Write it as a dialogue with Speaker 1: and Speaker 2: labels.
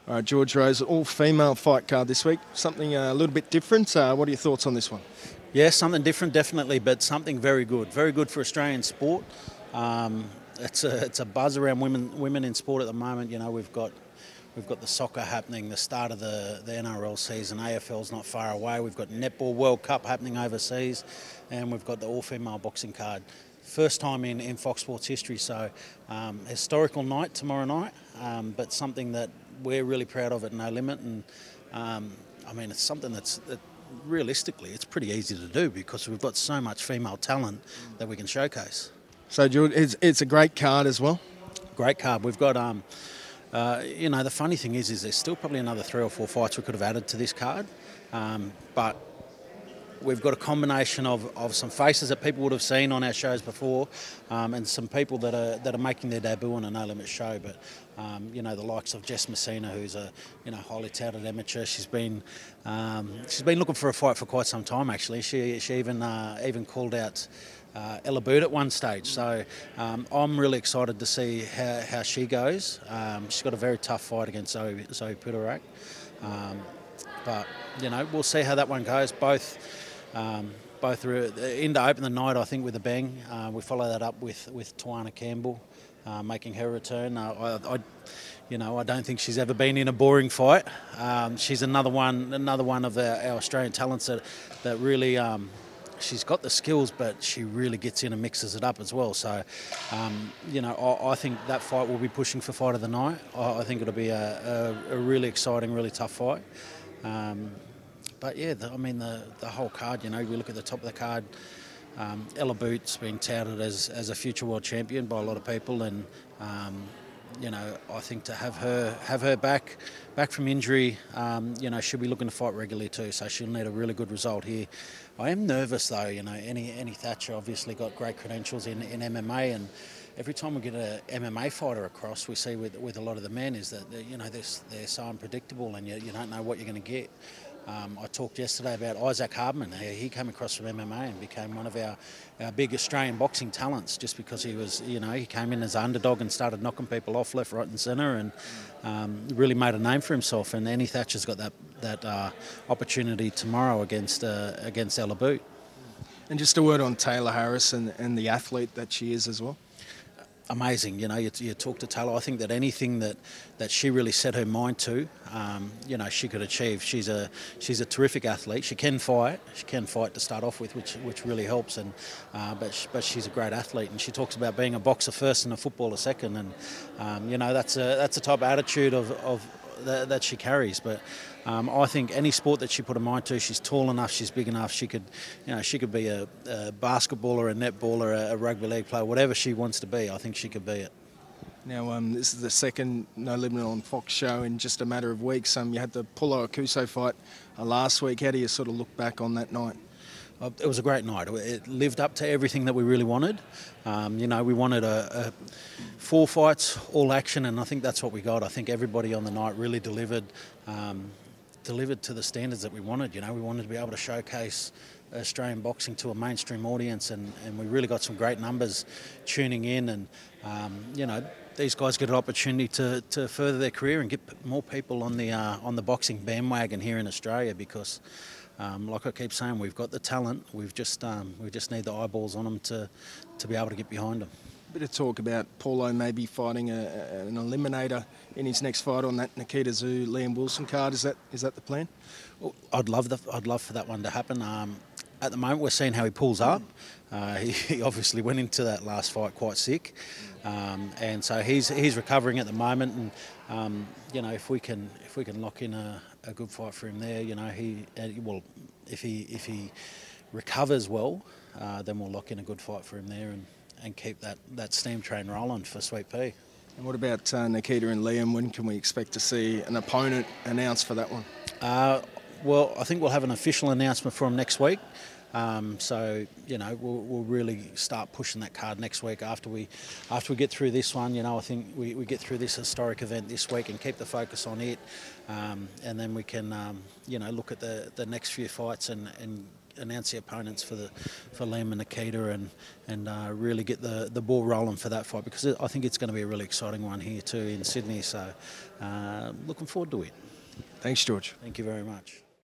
Speaker 1: All right, George Rose, all-female fight card this week. Something a little bit different. What are your thoughts on this one?
Speaker 2: Yeah, something different, definitely, but something very good. Very good for Australian sport. It's a buzz around women in sport at the moment. You know, we've got the soccer happening, the start of the NRL season. AFL's not far away. We've got Netball World Cup happening overseas, and we've got the all-female boxing card. First time in Fox Sports history, so historical night tomorrow night, but something that we're really proud of at No Limit. And I mean, it's something that realistically it's pretty easy to do because we've got so much female talent that we can showcase.
Speaker 1: So, George, it's a great card as well.
Speaker 2: Great card. We've got, you know, the funny thing is there's still probably another 3 or 4 fights we could have added to this card, but we've got a combination of some faces that people would have seen on our shows before, and some people that are making their debut on a No Limit show. But you know, the likes of Jess Messina, who's a highly touted amateur. She's been looking for a fight for quite some time. Actually, she even called out Ella Boot at one stage. So I'm really excited to see how she goes. She's got a very tough fight against Zoe Puderak. But you know, we'll see how that one goes. Both are in to open the night, I think, with a bang. We follow that up with Tawana Campbell making her return. I don't think she's ever been in a boring fight. She's another one of our Australian talents that really. She's got the skills, but she really gets in and mixes it up as well. So, you know, I think that fight will be pushing for fight of the night. I think it'll be a really exciting, really tough fight. But yeah, I mean, the whole card, you know, we look at the top of the card, Ella Boot's been touted as a future world champion by a lot of people, and you know, I think to have her back from injury, you know, she'll be looking to fight regularly too, so she'll need a really good result here. I am nervous though, you know, Annie Thatcher obviously got great credentials in MMA, and every time we get an MMA fighter across, we see with a lot of the men is that, you know, they're so unpredictable, and you don't know what you're going to get. I talked yesterday about Isaac Hardman. He came across from MMA and became one of our big Australian boxing talents just because he was, you know, he came in as an underdog and started knocking people off left, right and centre, and really made a name for himself. And Annie Thatcher's got that opportunity tomorrow against Ella Boot.
Speaker 1: And just a word on Taylor Harris and the athlete that she is as well.
Speaker 2: Amazing, you know, you talk to Taylor, I think that anything that she really set her mind to, you know, she could achieve. She's a terrific athlete. She can fight to start off with, which really helps, and but she's a great athlete, and she talks about being a boxer first and a footballer second, and you know, that's a type of attitude that she carries. But I think any sport that she put her mind to, she's tall enough, she's big enough, she could be a basketballer, a netballer, a rugby league player, whatever she wants to be. I think she could be it.
Speaker 1: Now, this is the second No Limit on Fox show in just a matter of weeks. You had the Paulo Akuso fight last week. How do you sort of look back on that night?
Speaker 2: It was a great night. It lived up to everything that we really wanted. You know, we wanted a 4 fights, all action, and I think that's what we got. I think everybody on the night really delivered to the standards that we wanted. You know, we wanted to be able to showcase Australian boxing to a mainstream audience, and we really got some great numbers tuning in, and you know, these guys get an opportunity to further their career and get more people on the boxing bandwagon here in Australia, because like I keep saying, we've got the talent. We just need the eyeballs on them to be able to get behind them.
Speaker 1: Bit of talk about Paulo maybe fighting an eliminator in his next fight on that Nikita Tszyu Liam Wilson card. Is that the plan?
Speaker 2: Well, I'd love for that one to happen. At the moment, we're seeing how he pulls up. He obviously went into that last fight quite sick, and so he's recovering at the moment. And you know, if we can lock in a good fight for him there, you know, if he recovers well, then we'll lock in a good fight for him there and keep that steam train rolling for Sweet Pea.
Speaker 1: And what about Nikita and Liam? When can we expect to see an opponent announced for that one?
Speaker 2: Well, I think we'll have an official announcement for him next week. So, you know, we'll really start pushing that card next week after we get through this one. You know, I think we get through this historic event this week and keep the focus on it, and then we can, you know, look at the next few fights and announce the opponents for Liam and Nikita, and really get the ball rolling for that fight, because I think it's going to be a really exciting one here too in Sydney. So looking forward to it.
Speaker 1: Thanks, George.
Speaker 2: Thank you very much.